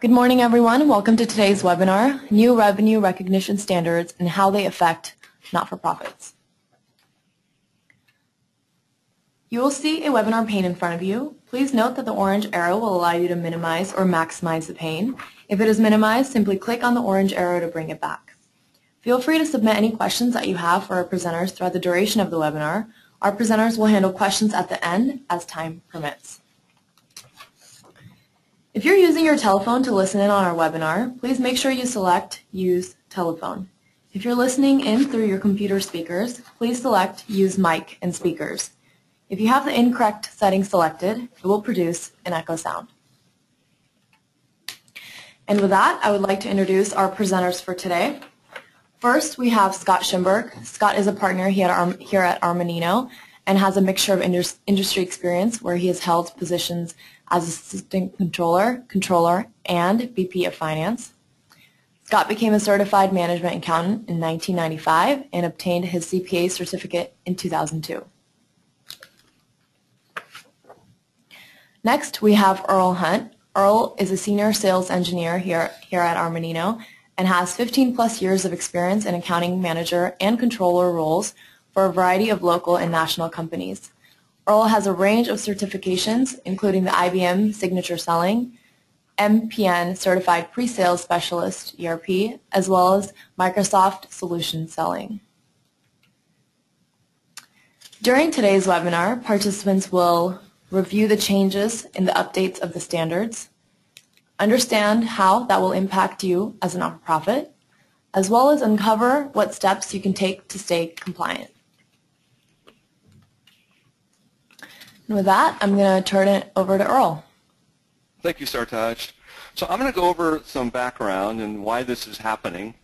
Good morning, everyone. Welcome to today's webinar, New Revenue Recognition Standards and How They Affect Not-for-Profits. You will see a webinar pane in front of you. Please note that the orange arrow will allow you to minimize or maximize the pane. If it is minimized, simply click on the orange arrow to bring it back. Feel free to submit any questions that you have for our presenters throughout the duration of the webinar. Our presenters will handle questions at the end as time permits. If you're using your telephone to listen in on our webinar, please make sure you select Use Telephone. If you're listening in through your computer speakers, please select Use Mic and Speakers. If you have the incorrect setting selected, it will produce an echo sound. And with that, I would like to introduce our presenters for today. First, we have Scott Schimberg. Scott is a partner here at Armanino and has a mixture of industry experience where he has held positions as Assistant Controller, Controller, and VP of Finance. Scott became a certified management accountant in 1995 and obtained his CPA certificate in 2002. Next, we have Earl Hunt. Earl is a senior sales engineer here at Armanino and has 15 plus years of experience in accounting manager and controller roles for a variety of local and national companies. Earl has a range of certifications, including the IBM Signature Selling, MPN Certified Pre-Sales Specialist, ERP, as well as Microsoft Solution Selling. During today's webinar, participants will review the changes in the updates of the standards, understand how that will impact you as a not-for-profit, as well as uncover what steps you can take to stay compliant. And with that, I'm going to turn it over to Earl. Thank you, Sartaj. So I'm going to go over some background and why this is happening.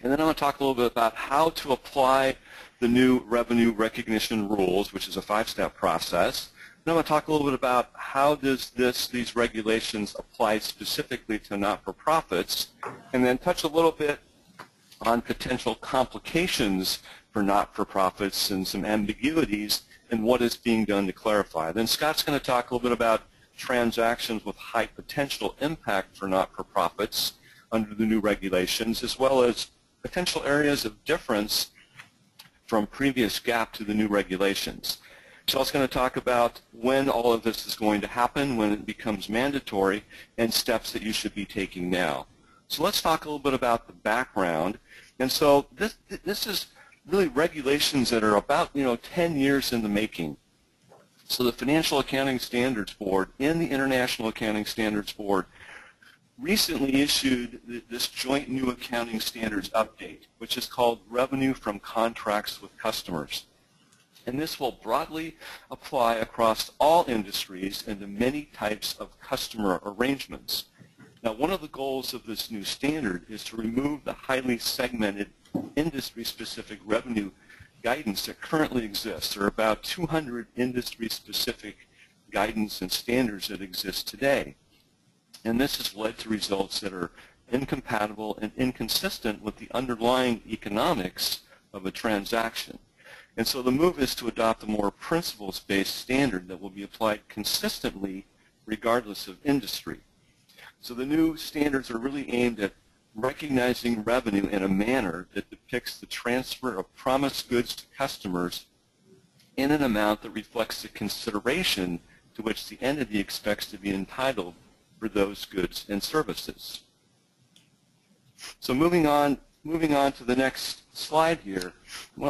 And then I'm going to talk a little bit about how to apply the new revenue recognition rules, which is a 5-step process. Then I'm going to talk a little bit about how does these regulations apply specifically to not-for-profits, and then touch a little bit on potential complications for not-for-profits and some ambiguities and what is being done to clarify. Then Scott's going to talk a little bit about transactions with high potential impact for not-for-profits under the new regulations, as well as potential areas of difference from previous GAAP to the new regulations. So I was going to talk about when all of this is going to happen, when it becomes mandatory, and steps that you should be taking now. So let's talk a little bit about the background. And so this is really regulations that are about 10 years in the making. So the Financial Accounting Standards Board and the International Accounting Standards Board recently issued this joint new accounting standards update, which is called Revenue from Contracts with Customers. And this will broadly apply across all industries and to many types of customer arrangements. Now, one of the goals of this new standard is to remove the highly segmented industry-specific revenue guidance that currently exists. There are about 200 industry-specific guidance and standards that exist today. And this has led to results that are incompatible and inconsistent with the underlying economics of a transaction. And so the move is to adopt a more principles-based standard that will be applied consistently regardless of industry. So the new standards are really aimed at recognizing revenue in a manner that depicts the transfer of promised goods to customers in an amount that reflects the consideration to which the entity expects to be entitled for those goods and services. So moving on to the next slide here,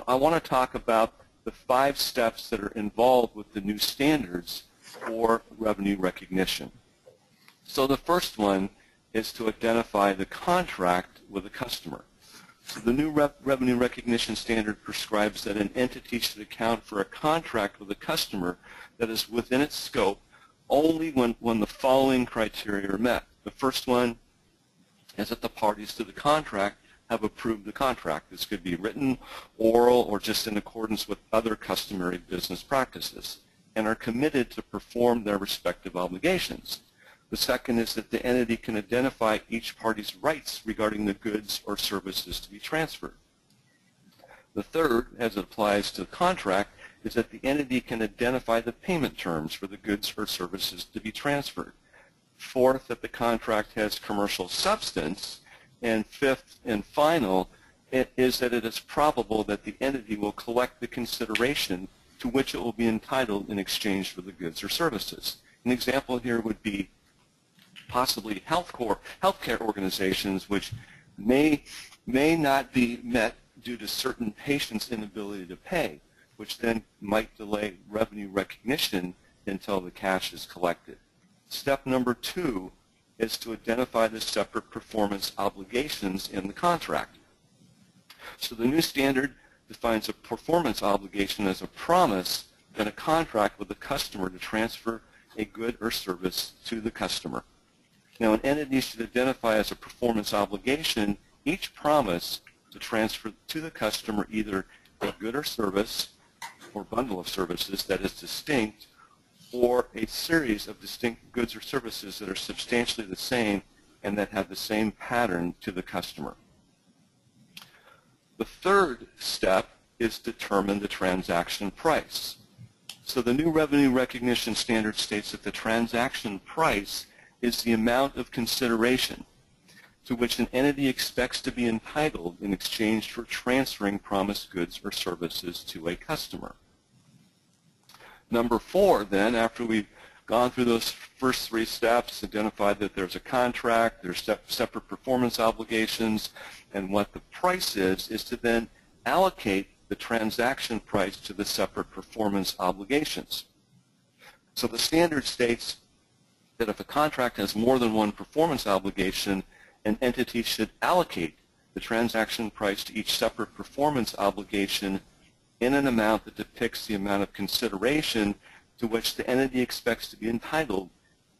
I want to talk about the 5 steps that are involved with the new standards for revenue recognition. So the first one is to identify the contract with a customer. So the new revenue recognition standard prescribes that an entity should account for a contract with a customer that is within its scope only when the following criteria are met. The first one is that the parties to the contract have approved the contract. This could be written, oral, or just in accordance with other customary business practices, and are committed to perform their respective obligations. The second is that the entity can identify each party's rights regarding the goods or services to be transferred. The third, as it applies to the contract, is that the entity can identify the payment terms for the goods or services to be transferred. Fourth, that the contract has commercial substance. And fifth and final, it is that it is probable that the entity will collect the consideration to which it will be entitled in exchange for the goods or services. An example here would be possibly healthcare organizations which may not be met due to certain patients' inability to pay, which then might delay revenue recognition until the cash is collected. Step number 2 is to identify the separate performance obligations in the contract. So the new standard defines a performance obligation as a promise in a contract with the customer to transfer a good or service to the customer. Now, an entity should identify as a performance obligation each promise to transfer to the customer either a good or service or bundle of services that is distinct, or a series of distinct goods or services that are substantially the same and that have the same pattern to the customer. The third step is determine the transaction price. So the new revenue recognition standard states that the transaction price is the amount of consideration to which an entity expects to be entitled in exchange for transferring promised goods or services to a customer. Number 4, then, after we've gone through those first 3 steps, identified that there's a contract, there's separate performance obligations, and what the price is to then allocate the transaction price to the separate performance obligations. So the standard states that if a contract has more than one performance obligation, an entity should allocate the transaction price to each separate performance obligation in an amount that depicts the amount of consideration to which the entity expects to be entitled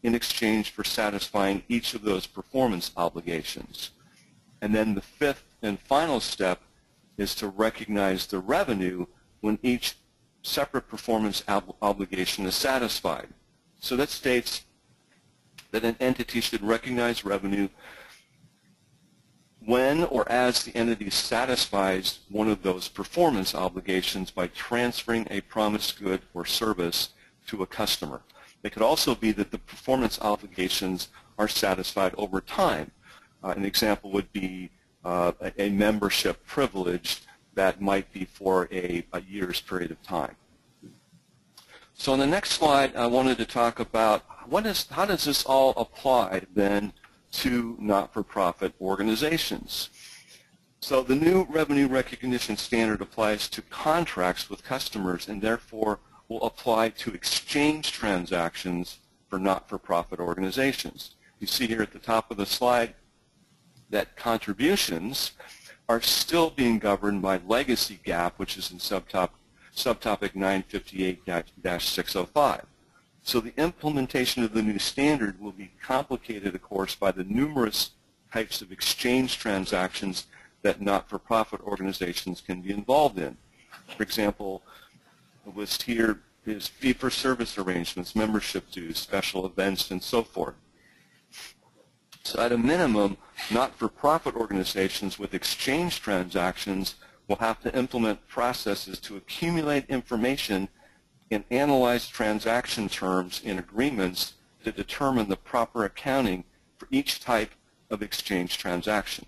in exchange for satisfying each of those performance obligations. And then the 5th and final step is to recognize the revenue when each separate performance obligation is satisfied. So that states that an entity should recognize revenue when or as the entity satisfies one of those performance obligations by transferring a promised good or service to a customer. It could also be that the performance obligations are satisfied over time. An example would be a membership privilege that might be for a year's period of time. So on the next slide, I wanted to talk about how does this all apply then to not-for-profit organizations. So the new revenue recognition standard applies to contracts with customers and therefore will apply to exchange transactions for not-for-profit organizations. You see here at the top of the slide that contributions are still being governed by legacy GAAP, which is in subtopic 958-605. So the implementation of the new standard will be complicated, of course, by the numerous types of exchange transactions that not-for-profit organizations can be involved in. For example, the list here is fee-for-service arrangements, membership dues, special events, and so forth. So at a minimum, not-for-profit organizations with exchange transactions will have to implement processes to accumulate information and analyze transaction terms in agreements to determine the proper accounting for each type of exchange transaction.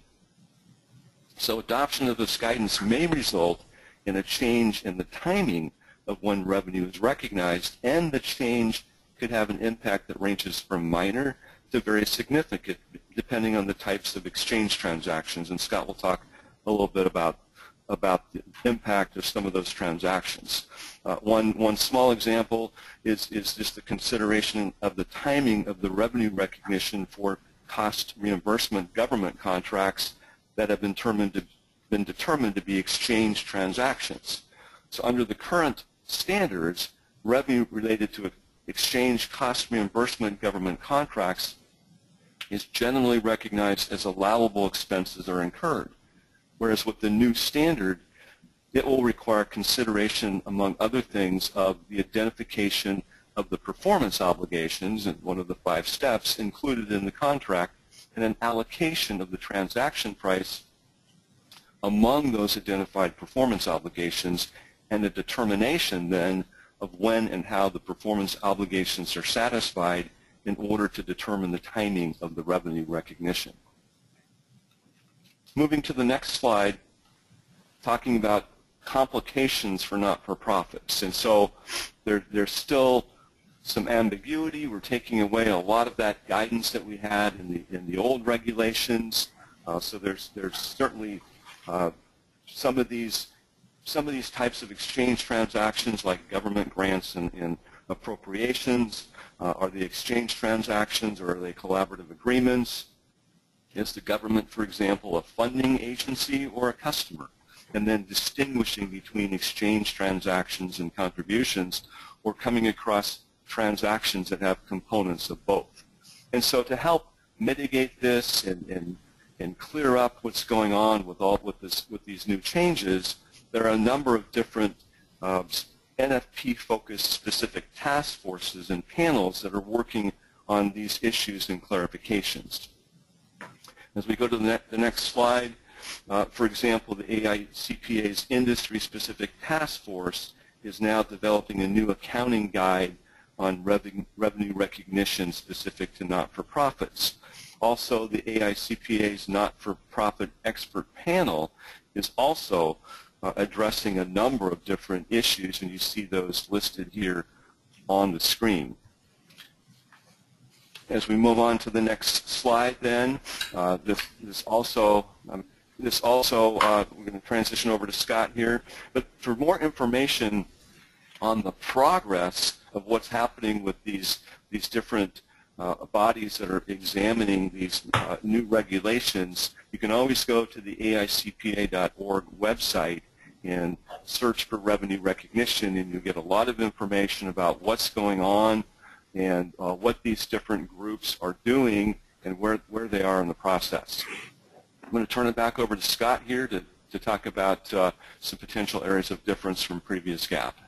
So adoption of this guidance may result in a change in the timing of when revenue is recognized, and the change could have an impact that ranges from minor to very significant, depending on the types of exchange transactions. And Scott will talk a little bit about the impact of some of those transactions. One small example is just the consideration of the timing of the revenue recognition for cost reimbursement government contracts that have been determined to be exchange transactions. So under the current standards, revenue related to exchange cost reimbursement government contracts is generally recognized as allowable expenses are incurred. Whereas with the new standard, it will require consideration, among other things, of the identification of the performance obligations, and one of the 5 steps included in the contract, and an allocation of the transaction price among those identified performance obligations, and a determination then of when and how the performance obligations are satisfied in order to determine the timing of the revenue recognition. Moving to the next slide, talking about complications for not-for-profits. And so there's still some ambiguity. We're taking away a lot of that guidance that we had in the old regulations. So there's certainly some of these types of exchange transactions, like government grants and appropriations. Are they exchange transactions, or are they collaborative agreements? Is the government, for example, a funding agency or a customer? And then distinguishing between exchange transactions and contributions, or coming across transactions that have components of both. And so to help mitigate this and clear up what's going on with these new changes, there are a number of different NFP-focused specific task forces and panels that are working on these issues and clarifications. As we go to the next slide, for example, the AICPA's industry-specific task force is now developing a new accounting guide on revenue recognition specific to not-for-profits. Also, the AICPA's not-for-profit expert panel is also addressing a number of different issues, and you see those listed here on the screen. As we move on to the next slide, then, this also we're going to transition over to Scott here. But for more information on the progress of what's happening with these different bodies that are examining these new regulations, you can always go to the AICPA.org website and search for revenue recognition, and you'll get a lot of information about what's going on and what these different groups are doing and where they are in the process. I'm going to turn it back over to Scott here to talk about some potential areas of difference from previous GAP.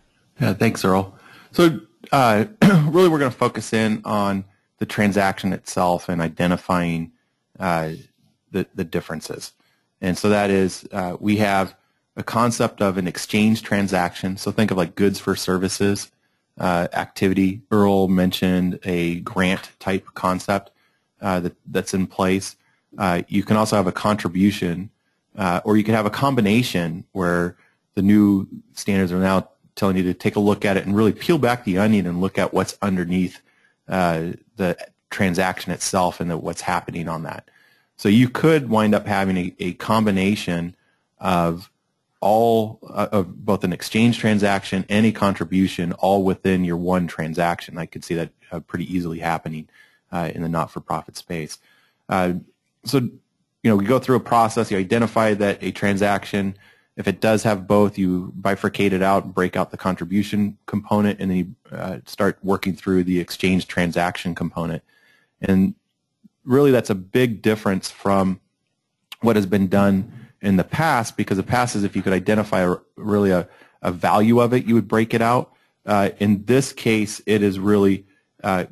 Yeah, thanks, Earl. So really we're going to focus in on the transaction itself and identifying the differences. And so that is we have a concept of an exchange transaction. So think of like goods for services activity. Earl mentioned a grant type concept that's in place. You can also have a contribution, or you can have a combination where the new standards are now telling you to take a look at it and really peel back the onion and look at what's underneath the transaction itself and what's happening on that. So you could wind up having a combination of of both an exchange transaction and a contribution all within your one transaction. I could see that pretty easily happening in the not-for-profit space. So, we go through a process. You identify that a transaction, if it does have both, you bifurcate it out and break out the contribution component, and then you start working through the exchange transaction component. And really that's a big difference from what has been done in the past, because the past is if you could identify really a value of it, you would break it out. In this case, it is really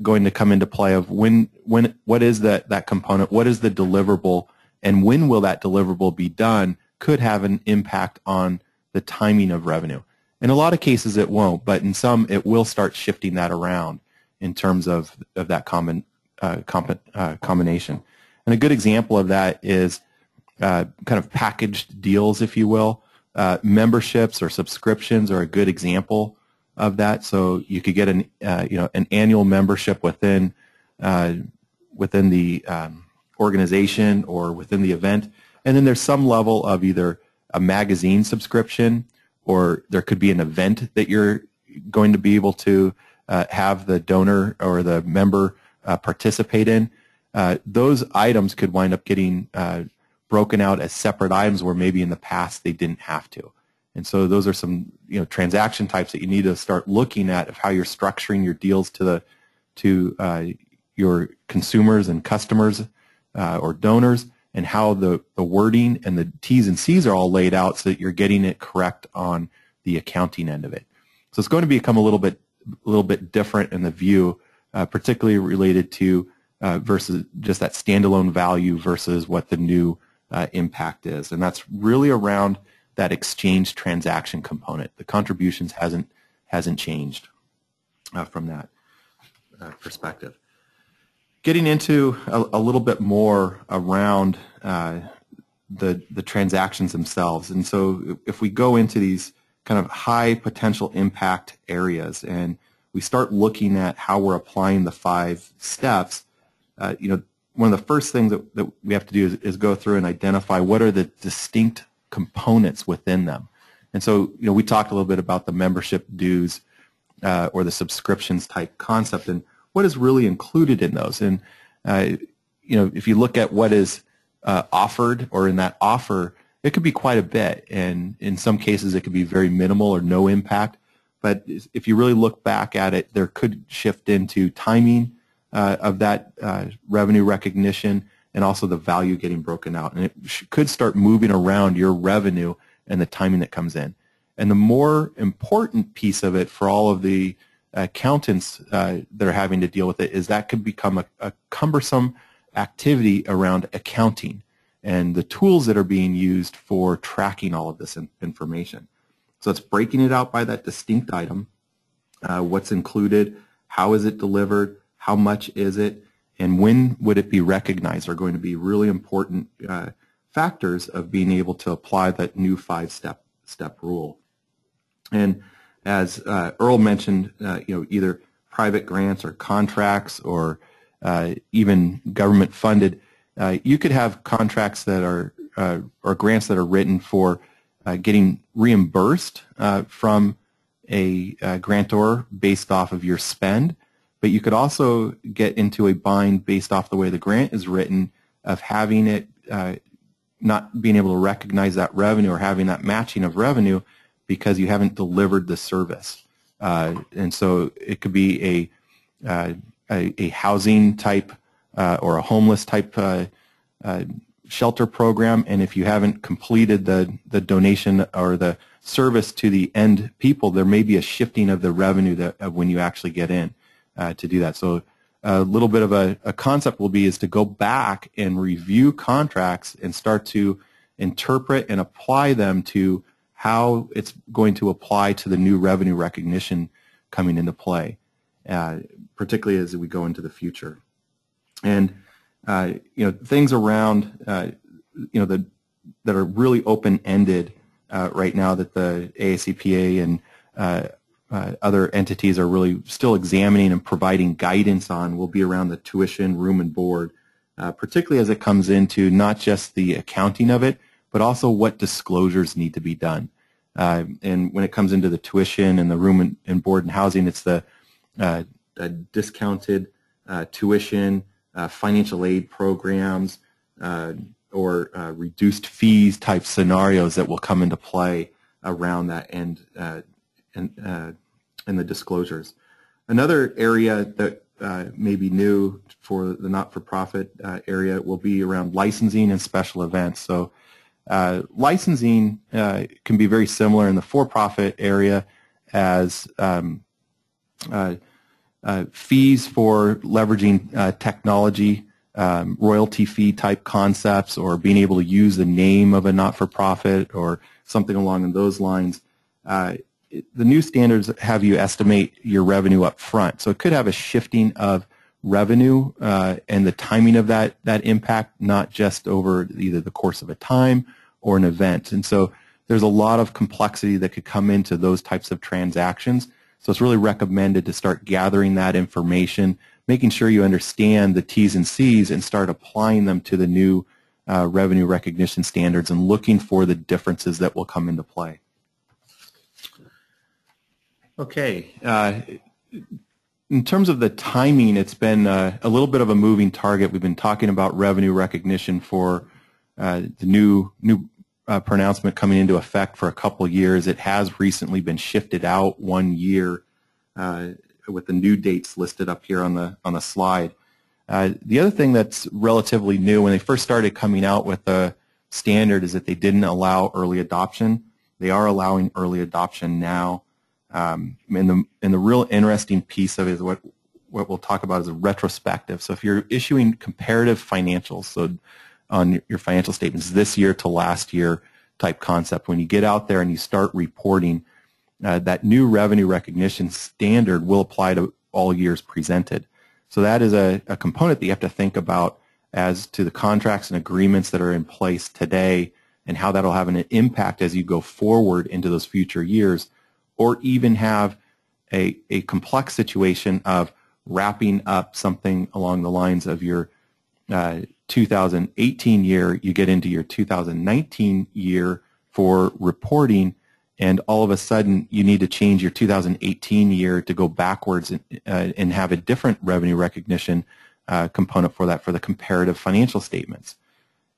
going to come into play of what is that component, what is the deliverable, and when will that deliverable be done could have an impact on the timing of revenue. In a lot of cases it won't, but in some it will start shifting that around in terms of that combination. And a good example of that is kind of packaged deals, if you will. Memberships or subscriptions are a good example of that. So you could get an annual membership within the organization or within the event, and then there's some level of either a magazine subscription, or there could be an event that you're going to be able to have the donor or the member participate in. Those items could wind up getting broken out as separate items where maybe in the past they didn't have to. And so those are some transaction types that you need to start looking at of how you're structuring your deals to your consumers and customers or donors, and how the wording and the T's and C's are all laid out so that you're getting it correct on the accounting end of it. So it's going to become a little bit different in the view, particularly related to versus just that standalone value versus what the new impact is. And that's really around that exchange transaction component. The contributions hasn't changed from that perspective. getting into a little bit more around the transactions themselves. And so if we go into these kind of high potential impact areas and we start looking at how we're applying the 5 steps, one of the first things that we have to do is go through and identify what are the distinct components within them. And so, we talked a little bit about the membership dues or the subscriptions type concept and what is really included in those. And, if you look at what is offered or in that offer, it could be quite a bit. And in some cases, it could be very minimal or no impact. But if you really look back at it, there could shift into timing of that revenue recognition and also the value getting broken out. And it could start moving around your revenue and the timing that comes in. And the more important piece of it for all of the accountants that are having to deal with it is that could become a cumbersome activity around accounting and the tools that are being used for tracking all of this information. So it's breaking it out by that distinct item, what's included, how is it delivered, how much is it, and when would it be recognized are going to be really important factors of being able to apply that new 5-step rule. And as Earl mentioned, either private grants or contracts or even government funded, you could have contracts that are or grants that are written for getting reimbursed from a grantor based off of your spend, but you could also get into a bind based off the way the grant is written of having it not being able to recognize that revenue or having that matching of revenue because you haven't delivered the service. And so it could be a housing type or a homeless type shelter program, and if you haven't completed the donation or the service to the end people, there may be a shifting of the revenue of when you actually get in to do that. So a little bit of a concept will be is to go back and review contracts and start to interpret and apply them to how it's going to apply to the new revenue recognition coming into play, particularly as we go into the future. And things around that are really open-ended right now that the AICPA and other entities are really still examining and providing guidance on will be around the tuition, room and board, particularly as it comes into not just the accounting of it, but also what disclosures need to be done. And when it comes into the tuition and the room and board and housing, it's the discounted tuition, financial aid programs, or reduced fees type scenarios that will come into play around that and the disclosures. Another area that may be new for the not-for-profit area will be around licensing and special events. So licensing can be very similar in the for-profit area as fees for leveraging technology, royalty fee type concepts, or being able to use the name of a not-for-profit or something along those lines. The new standards have you estimate your revenue up front. So it could have a shifting of revenue and the timing of that impact, not just over either the course of a time or an event. And so there's a lot of complexity that could come into those types of transactions. So it's really recommended to start gathering that information, making sure you understand the T's and C's and start applying them to the new revenue recognition standards and looking for the differences that will come into play. Okay. In terms of the timing, it's been a little bit of a moving target. We've been talking about revenue recognition for the new pronouncement coming into effect for a couple years. It has recently been shifted out 1 year with the new dates listed up here on the slide. The other thing that's relatively new, when they first started coming out with the standard, is that they didn't allow early adoption. They are allowing early adoption now. And the real interesting piece of it is what we'll talk about is a retrospective. So if you're issuing comparative financials, so on your financial statements this year to last year type concept, when you get out there and you start reporting, that new revenue recognition standard will apply to all years presented. So that is a component that you have to think about as to the contracts and agreements that are in place today and how that will have an impact as you go forward into those future years, or even have a complex situation of wrapping up something along the lines of your 2018 year, you get into your 2019 year for reporting, and all of a sudden you need to change your 2018 year to go backwards and have a different revenue recognition component for that, for the comparative financial statements.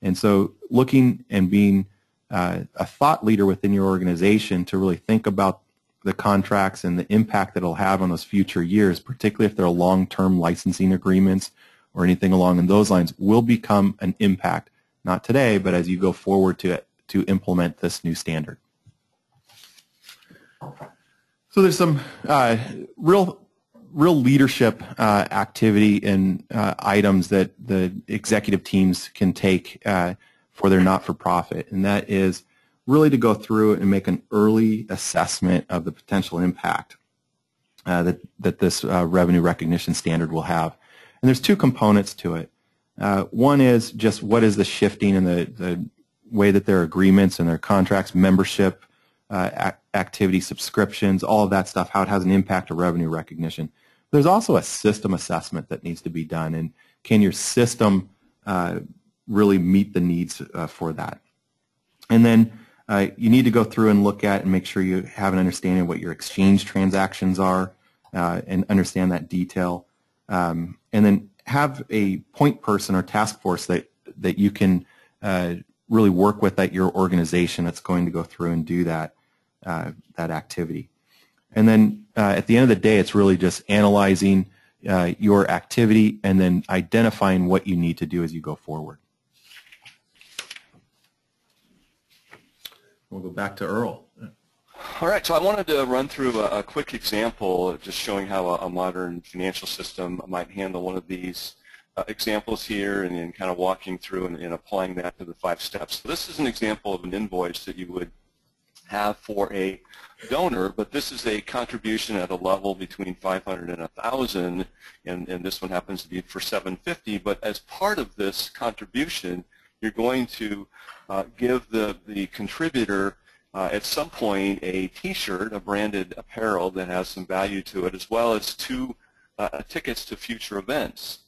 And so looking and being a thought leader within your organization to really think about the contracts and the impact that it'll have on those future years, particularly if they're long-term licensing agreements or anything along those lines, will become an impact, not today, but as you go forward to implement this new standard. So there's some real leadership activity and items that the executive teams can take for their not-for-profit, and that is really to go through and make an early assessment of the potential impact that this revenue recognition standard will have. And there's two components to it. One is just what is the shifting in the way that their agreements and their contracts, membership, activity, subscriptions, all of that stuff, how it has an impact of revenue recognition. There's also a system assessment that needs to be done, and can your system really meet the needs for that? And then you need to go through and look at and make sure you have an understanding of what your exchange transactions are and understand that detail. And then have a point person or task force that you can really work with at your organization that's going to go through and do that activity. And then at the end of the day, it's really just analyzing your activity and then identifying what you need to do as you go forward. We'll go back to Earl. All right, so I wanted to run through a quick example just showing how a modern financial system might handle one of these examples here, and then kind of walking through and applying that to the 5 steps. So this is an example of an invoice that you would have for a donor, but this is a contribution at a level between 500 and 1,000, and this one happens to be for 750. But as part of this contribution, you're going to give the contributor at some point a T-shirt, a branded apparel that has some value to it, as well as 2 tickets to future events,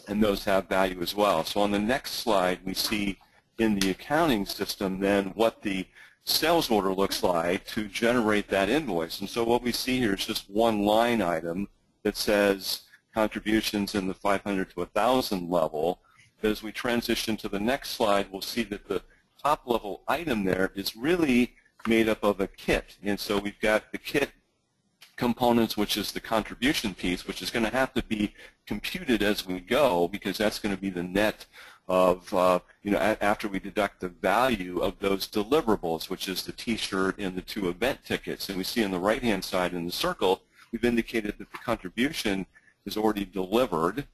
and those have value as well. So on the next slide, we see in the accounting system then what the sales order looks like to generate that invoice. And so what we see here is just one line item that says contributions in the 500 to 1,000 level. But as we transition to the next slide, we'll see that the top level item there is really made up of a kit. And so we've got the kit components, which is the contribution piece, which is going to have to be computed as we go, because that's going to be the net of, after we deduct the value of those deliverables, which is the T-shirt and the 2 event tickets. And we see on the right-hand side in the circle, we've indicated that the contribution is already delivered,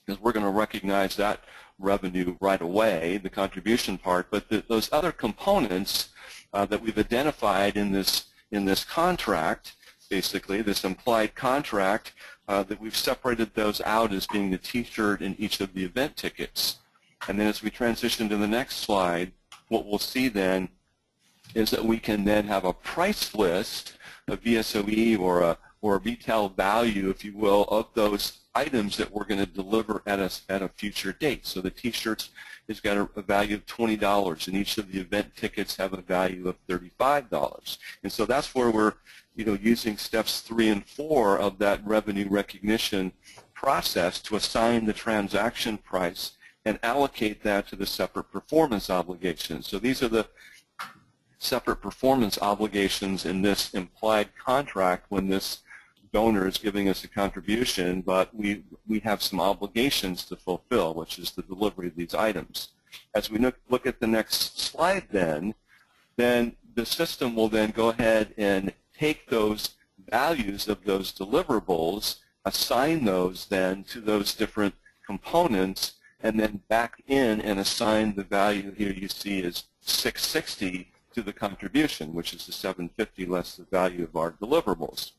because we're going to recognize that revenue right away, the contribution part. But those other components that we've identified in this contract, basically this implied contract, that we've separated those out as being the T-shirt and each of the event tickets. And then as we transition to the next slide, what we'll see then is that we can then have a price list, a VSOE or a retail value, if you will, of those items that we're going to deliver at a future date. So the T-shirts has got a value of $20, and each of the event tickets have a value of $35. And so that's where we're using steps 3 and 4 of that revenue recognition process to assign the transaction price and allocate that to the separate performance obligations. So these are the separate performance obligations in this implied contract when this donor is giving us a contribution, but we have some obligations to fulfill, which is the delivery of these items. As we look at the next slide then the system will then go ahead and take those values of those deliverables, assign those then to those different components, and then back in and assign the value here you see is 660 to the contribution, which is the 750 less the value of our deliverables.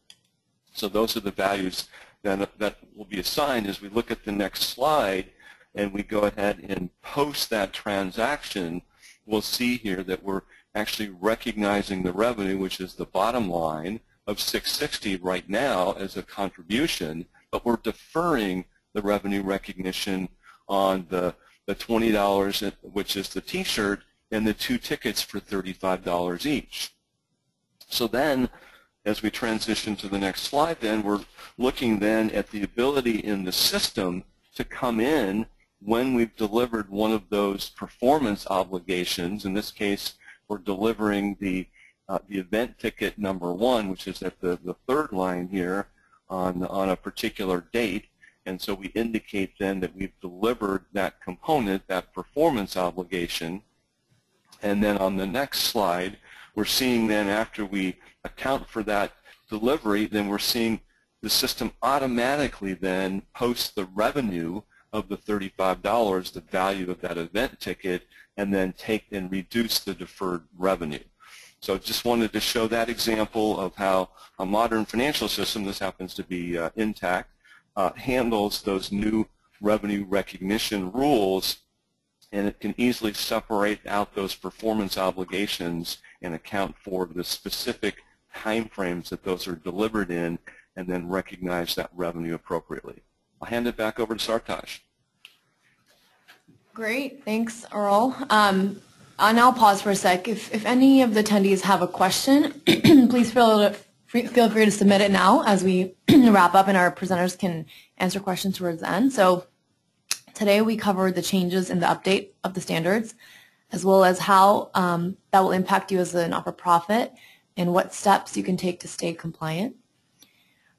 So those are the values that will be assigned as we look at the next slide and we go ahead and post that transaction. We'll see here that we're actually recognizing the revenue, which is the bottom line, of $660 right now as a contribution, but we're deferring the revenue recognition on the $20, which is the T-shirt, and the 2 tickets for $35 each. So then, as we transition to the next slide, then we're looking then at the ability in the system to come in when we've delivered one of those performance obligations. In this case, we're delivering the event ticket number 1, which is at the third line here on a particular date. And so we indicate then that we've delivered that component, that performance obligation. And then on the next slide, we're seeing then after we account for that delivery, then we're seeing the system automatically then post the revenue of the $35, the value of that event ticket, and then take and reduce the deferred revenue. So just wanted to show that example of how a modern financial system, this happens to be Intact, handles those new revenue recognition rules, and it can easily separate out those performance obligations and account for the specific time frames that those are delivered in, and then recognize that revenue appropriately. I'll hand it back over to Sartaj. Great, thanks, Earl. I'll now pause for a sec. If any of the attendees have a question, please feel free to submit it now as we wrap up and our presenters can answer questions towards the end. So today we covered the changes in the update of the standards, as well as how that will impact you as a not-for-profit and what steps you can take to stay compliant.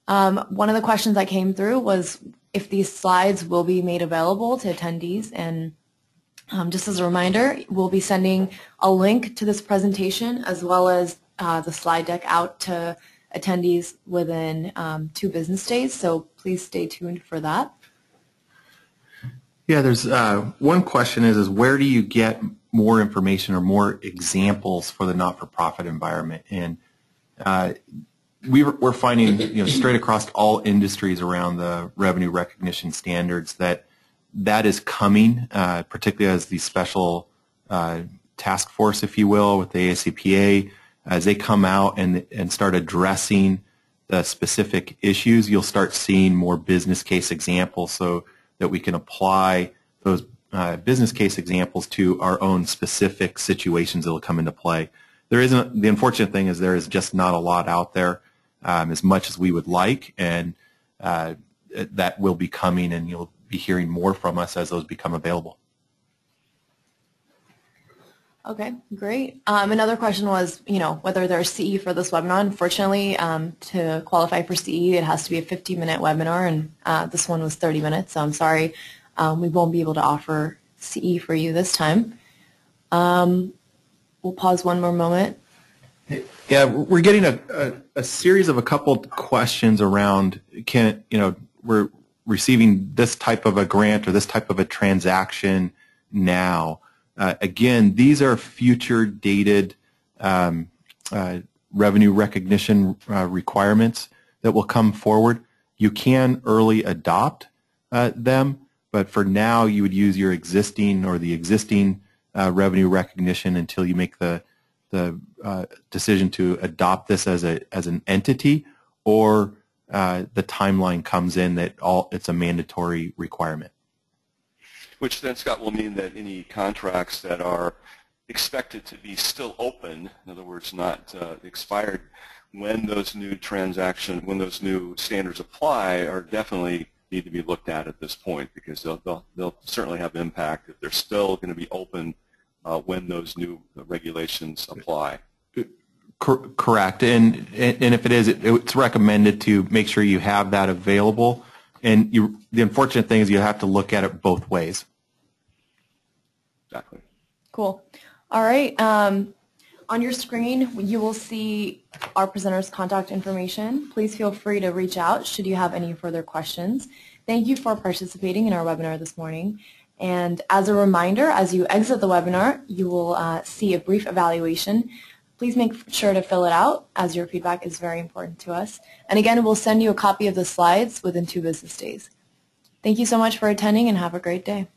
One of the questions that came through was if these slides will be made available to attendees, and just as a reminder, we'll be sending a link to this presentation as well as the slide deck out to attendees within 2 business days, so please stay tuned for that. Yeah, there's one question is where do you get more information or more examples for the not-for-profit environment? And we're finding, straight across all industries around the revenue recognition standards that is coming, particularly as the special task force, if you will, with the ASCPA, as they come out and start addressing the specific issues, you'll start seeing more business case examples so that we can apply those business case examples to our own specific situations that will come into play. The unfortunate thing is there is just not a lot out there as much as we would like, and that will be coming, and you'll be hearing more from us as those become available. Okay, great. Another question was, whether there's CE for this webinar. Unfortunately, to qualify for CE, it has to be a 15-minute webinar, and this one was 30 minutes, so I'm sorry we won't be able to offer CE for you this time. We'll pause one more moment. Yeah, we're getting a series of a couple questions around, we're receiving this type of a grant or this type of a transaction now. Again, these are future dated revenue recognition requirements that will come forward. You can early adopt them, but for now you would use your existing or the existing revenue recognition until you make the decision to adopt this as an entity, or the timeline comes in that it's a mandatory requirement. Which then, Scott, will mean that any contracts that are expected to be still open, in other words, not expired, when those new standards apply, are definitely need to be looked at this point, because they'll certainly have impact if they're still going to be open when those new regulations apply. Correct, and if it is, it's recommended to make sure you have that available. And the unfortunate thing is you have to look at it both ways. Exactly. Cool. All right. On your screen, you will see our presenters' contact information. Please feel free to reach out should you have any further questions. Thank you for participating in our webinar this morning. And as a reminder, as you exit the webinar, you will see a brief evaluation. Please make sure to fill it out, as your feedback is very important to us. And again, we'll send you a copy of the slides within 2 business days. Thank you so much for attending, and have a great day.